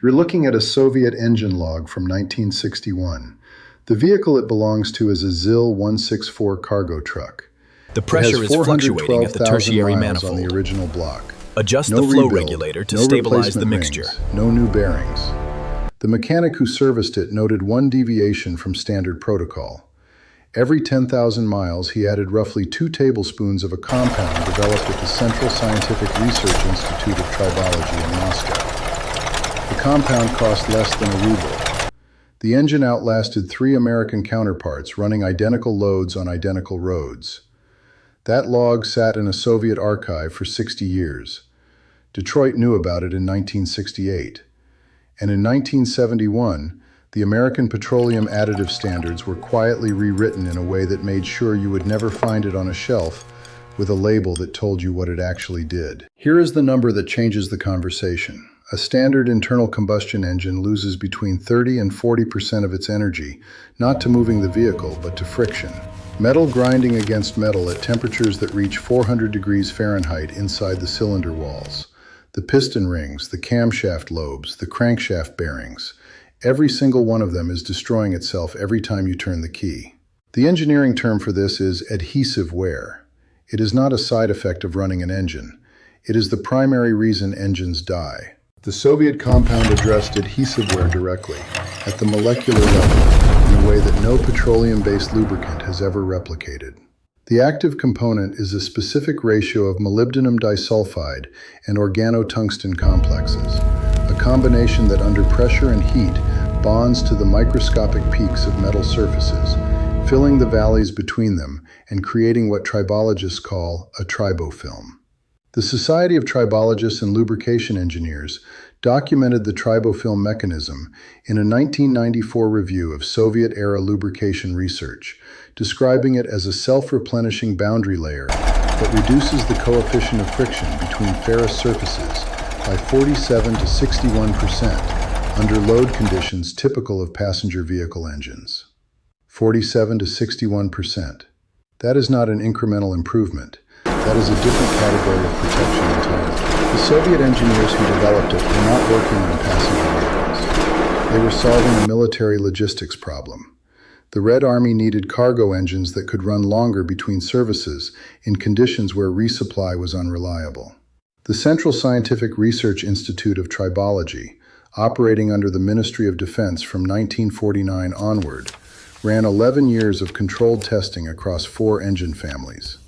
You're looking at a Soviet engine log from 1961. The vehicle it belongs to is a ZIL-164 cargo truck. The pressure is fluctuating at the tertiary manifold. On the original block. Adjust the flow regulator to stabilize the mixture. No new bearings. The mechanic who serviced it noted one deviation from standard protocol. Every 10,000 miles, he added roughly 2 tablespoons of a compound developed at the Central Scientific Research Institute of Tribology in Moscow. The compound cost less than a ruble. The engine outlasted 3 American counterparts running identical loads on identical roads. That log sat in a Soviet archive for 60 years. Detroit knew about it in 1968. And in 1971, the American petroleum additive standards were quietly rewritten in a way that made sure you would never find it on a shelf with a label that told you what it actually did. Here is the number that changes the conversation. A standard internal combustion engine loses between 30 and 40% of its energy, not to moving the vehicle, but to friction. Metal grinding against metal at temperatures that reach 400 degrees Fahrenheit inside the cylinder walls. The piston rings, the camshaft lobes, the crankshaft bearings. Every single one of them is destroying itself every time you turn the key. The engineering term for this is adhesive wear. It is not a side effect of running an engine. It is the primary reason engines die. The Soviet compound addressed adhesive wear directly, at the molecular level, in a way that no petroleum-based lubricant has ever replicated. The active component is a specific ratio of molybdenum disulfide and organotungsten complexes, a combination that under pressure and heat bonds to the microscopic peaks of metal surfaces, filling the valleys between them and creating what tribologists call a tribofilm. The Society of Tribologists and Lubrication Engineers documented the tribofilm mechanism in a 1994 review of Soviet-era lubrication research, describing it as a self-replenishing boundary layer that reduces the coefficient of friction between ferrous surfaces by 47 to 61% under load conditions typical of passenger vehicle engines. 47 to 61%. That is not an incremental improvement. That is a different category of protection entirely. The Soviet engineers who developed it were not working on passenger vehicles. They were solving a military logistics problem. The Red Army needed cargo engines that could run longer between services in conditions where resupply was unreliable. The Central Scientific Research Institute of Tribology, operating under the Ministry of Defense from 1949 onward, ran 11 years of controlled testing across 4 engine families.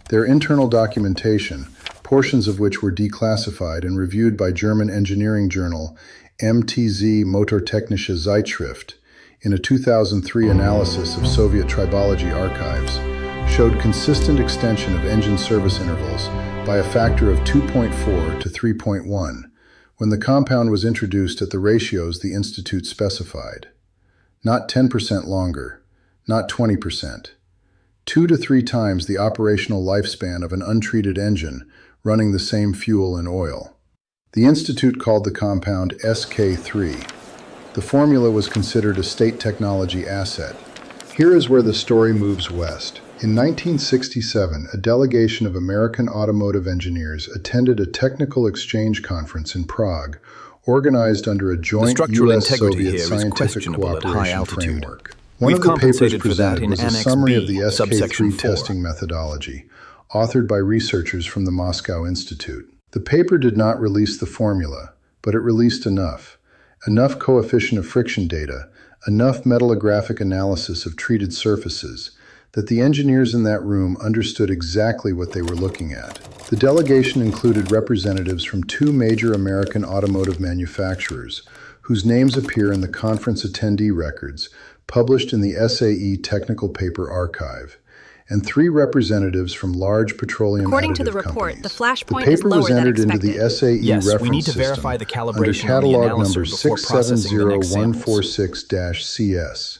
Their internal documentation, portions of which were declassified and reviewed by German engineering journal MTZ Motortechnische Zeitschrift, in a 2003 analysis of Soviet tribology archives, showed consistent extension of engine service intervals by a factor of 2.4 to 3.1 when the compound was introduced at the ratios the Institute specified. Not 10% longer, not 20%. 2 to 3 times the operational lifespan of an untreated engine running the same fuel and oil. The Institute called the compound SK3. The formula was considered a state technology asset. Here is where the story moves west. In 1967, a delegation of American automotive engineers attended a technical exchange conference in Prague, organized under a joint U.S.-Soviet scientific cooperation framework. One of the papers presented was a summary of the SK3 testing methodology, authored by researchers from the Moscow Institute. The paper did not release the formula, but it released enough coefficient of friction data, enough metallographic analysis of treated surfaces, that the engineers in that room understood exactly what they were looking at. The delegation included representatives from 2 major American automotive manufacturers, whose names appear in the conference attendee records published in the SAE Technical Paper Archive, and 3 representatives from large petroleum According to additive the report, companies. the flash point the is paper lower was than entered into expected. the SAE Yes, reference we need to system verify the calibration under on the catalog analyzer number before processing the next samples. 670-146-CS.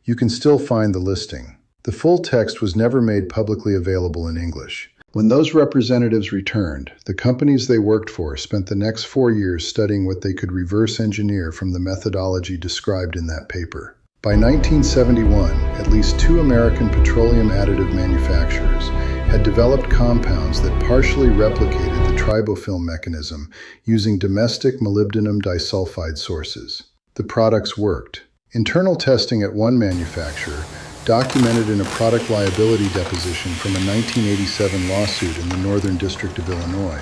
You can still find the listing. The full text was never made publicly available in English. When those representatives returned, the companies they worked for spent the next 4 years studying what they could reverse engineer from the methodology described in that paper. By 1971, at least 2 American petroleum additive manufacturers had developed compounds that partially replicated the tribofilm mechanism using domestic molybdenum disulfide sources. The products worked. Internal testing at one manufacturer, documented in a product liability deposition from a 1987 lawsuit in the Northern District of Illinois,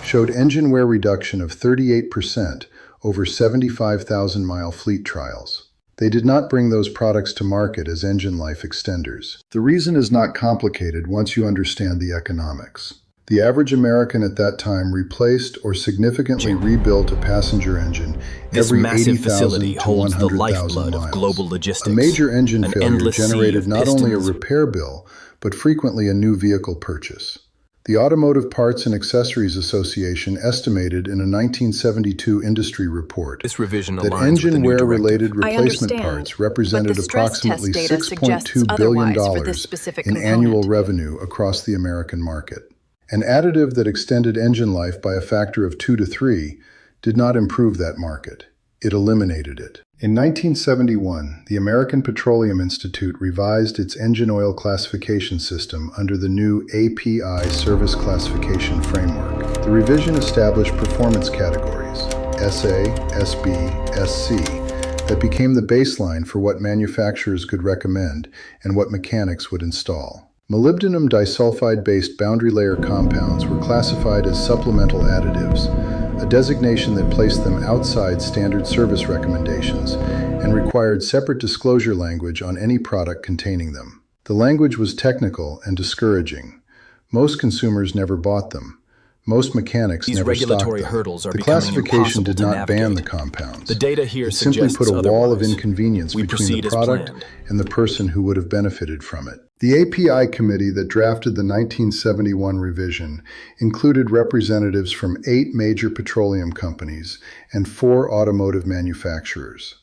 showed engine wear reduction of 38% over 75,000-mile fleet trials. They did not bring those products to market as engine life extenders. The reason is not complicated once you understand the economics. The average American at that time replaced or significantly rebuilt a passenger engine every 80,000 to 100,000 miles. Global logistics, a major engine failure generated not only a repair bill, but frequently a new vehicle purchase. The Automotive Parts and Accessories Association estimated in a 1972 industry report that engine wear-related replacement parts represented approximately $6.2 billion in annual revenue across the American market. An additive that extended engine life by a factor of 2 to 3 did not improve that market. It eliminated it. In 1971, the American Petroleum Institute revised its engine oil classification system under the new API Service Classification Framework. The revision established performance categories, SA, SB, SC, that became the baseline for what manufacturers could recommend and what mechanics would install. Molybdenum disulfide-based boundary layer compounds were classified as supplemental additives, a designation that placed them outside standard service recommendations and required separate disclosure language on any product containing them. The language was technical and discouraging. Most consumers never bought them. Most mechanics never stocked them. The classification did not ban the compounds. The data here it simply put a wall of inconvenience between the product and the person who would have benefited from it. The API committee that drafted the 1971 revision included representatives from 8 major petroleum companies and 4 automotive manufacturers.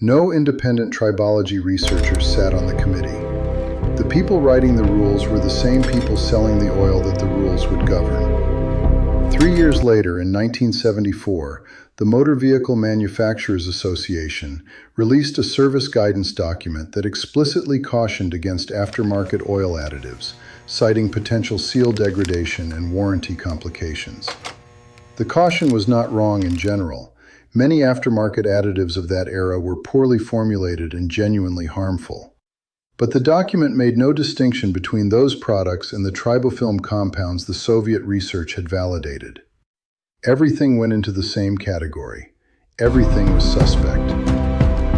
No independent tribology researchers sat on the committee. The people writing the rules were the same people selling the oil that the rules would govern. 3 years later, in 1974, the Motor Vehicle Manufacturers Association released a service guidance document that explicitly cautioned against aftermarket oil additives, citing potential seal degradation and warranty complications. The caution was not wrong in general. Many aftermarket additives of that era were poorly formulated and genuinely harmful. But the document made no distinction between those products and the tribofilm compounds the Soviet research had validated. Everything went into the same category. Everything was suspect.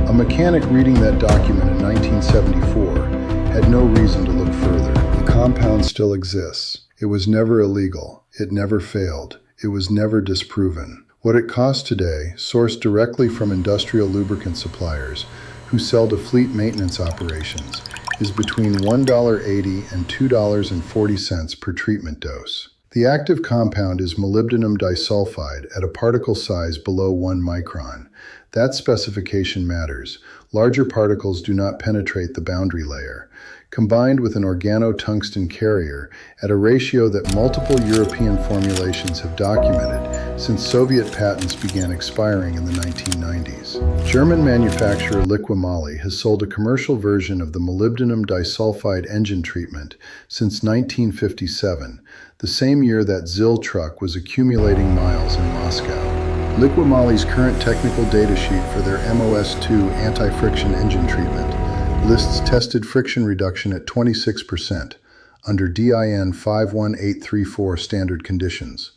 A mechanic reading that document in 1974 had no reason to look further. The compound still exists. It was never illegal. It never failed. It was never disproven. What it costs today, sourced directly from industrial lubricant suppliers who sell to fleet maintenance operations, is between $1.80 and $2.40 per treatment dose. The active compound is molybdenum disulfide at a particle size below 1 micron. That specification matters. Larger particles do not penetrate the boundary layer. Combined with an organotungsten carrier at a ratio that multiple European formulations have documented since Soviet patents began expiring in the 1990s. German manufacturer Liqui-Moly has sold a commercial version of the molybdenum disulfide engine treatment since 1957, the same year that ZIL truck was accumulating miles in Moscow. Liqui-Moly's current technical data sheet for their MOS2 anti-friction engine treatment lists tested friction reduction at 26% under DIN 51834 standard conditions,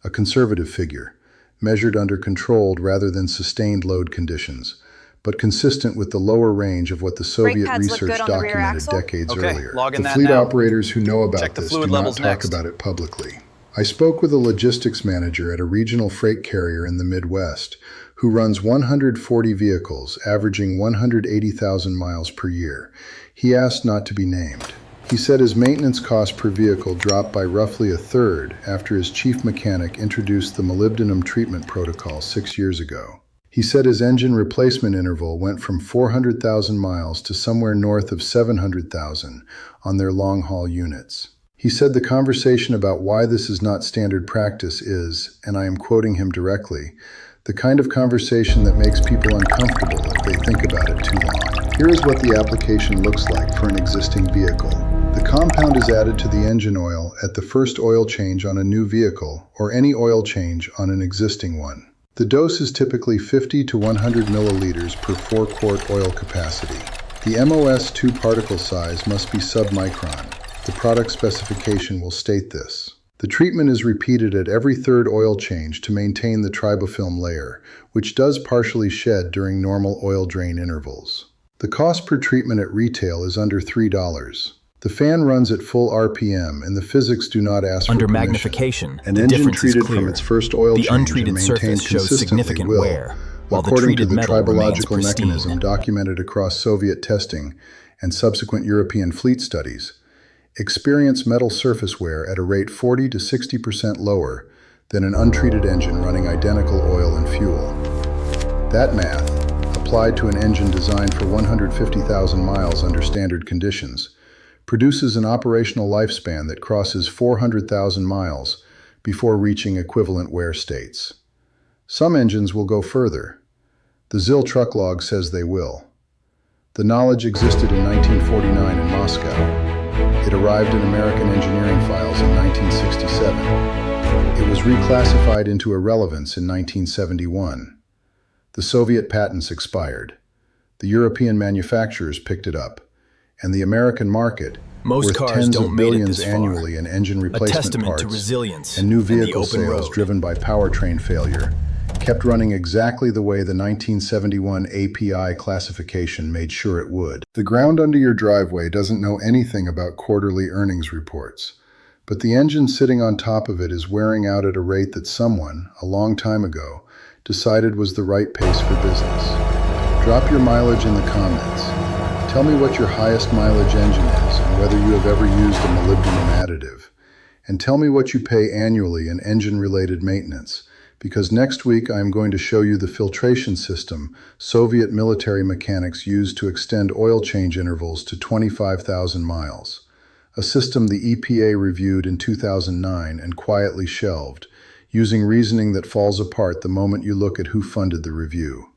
a conservative figure, measured under controlled rather than sustained load conditions, but consistent with the lower range of what the Soviet research documented decades earlier. The fleet operators who know about this do not talk about it publicly. I spoke with a logistics manager at a regional freight carrier in the Midwest who runs 140 vehicles, averaging 180,000 miles per year. He asked not to be named. He said his maintenance cost per vehicle dropped by roughly a third after his chief mechanic introduced the molybdenum treatment protocol 6 years ago. He said his engine replacement interval went from 400,000 miles to somewhere north of 700,000 on their long-haul units. He said the conversation about why this is not standard practice is, and I am quoting him directly, the kind of conversation that makes people uncomfortable if they think about it too long. Here is what the application looks like for an existing vehicle. The compound is added to the engine oil at the first oil change on a new vehicle or any oil change on an existing one. The dose is typically 50 to 100 milliliters per 4-quart oil capacity. The MOS2 particle size must be sub-micron. The product specification will state this. The treatment is repeated at every third oil change to maintain the tribofilm layer, which does partially shed during normal oil drain intervals. The cost per treatment at retail is under $3. The fan runs at full RPM and the physics do not ask Under for permission. magnification, An the engine difference is treated clear. from its first oil The change untreated and surface maintained shows consistently significant will, wear, while the according to treated the metal remains tribological pristine. mechanism documented across Soviet testing and subsequent European fleet studies, experience metal surface wear at a rate 40 to 60% lower than an untreated engine running identical oil and fuel. That math, applied to an engine designed for 150,000 miles under standard conditions, produces an operational lifespan that crosses 400,000 miles before reaching equivalent wear states. Some engines will go further. The ZIL truck log says they will. The knowledge existed in 1949 in Moscow. It arrived in American engineering files in 1967. It was reclassified into irrelevance in 1971. The Soviet patents expired. The European manufacturers picked it up, and the American market, Most worth cars tens don't of make it billions this far. annually in engine A replacement testament parts to resilience and new in the vehicle open sales road. driven by powertrain failure, kept running exactly the way the 1971 API classification made sure it would. The ground under your driveway doesn't know anything about quarterly earnings reports, but the engine sitting on top of it is wearing out at a rate that someone, a long time ago, decided was the right pace for business. Drop your mileage in the comments. Tell me what your highest mileage engine is and whether you have ever used a molybdenum additive. And tell me what you pay annually in engine-related maintenance, because next week I am going to show you the filtration system Soviet military mechanics used to extend oil change intervals to 25,000 miles. A system the EPA reviewed in 2009 and quietly shelved, using reasoning that falls apart the moment you look at who funded the review.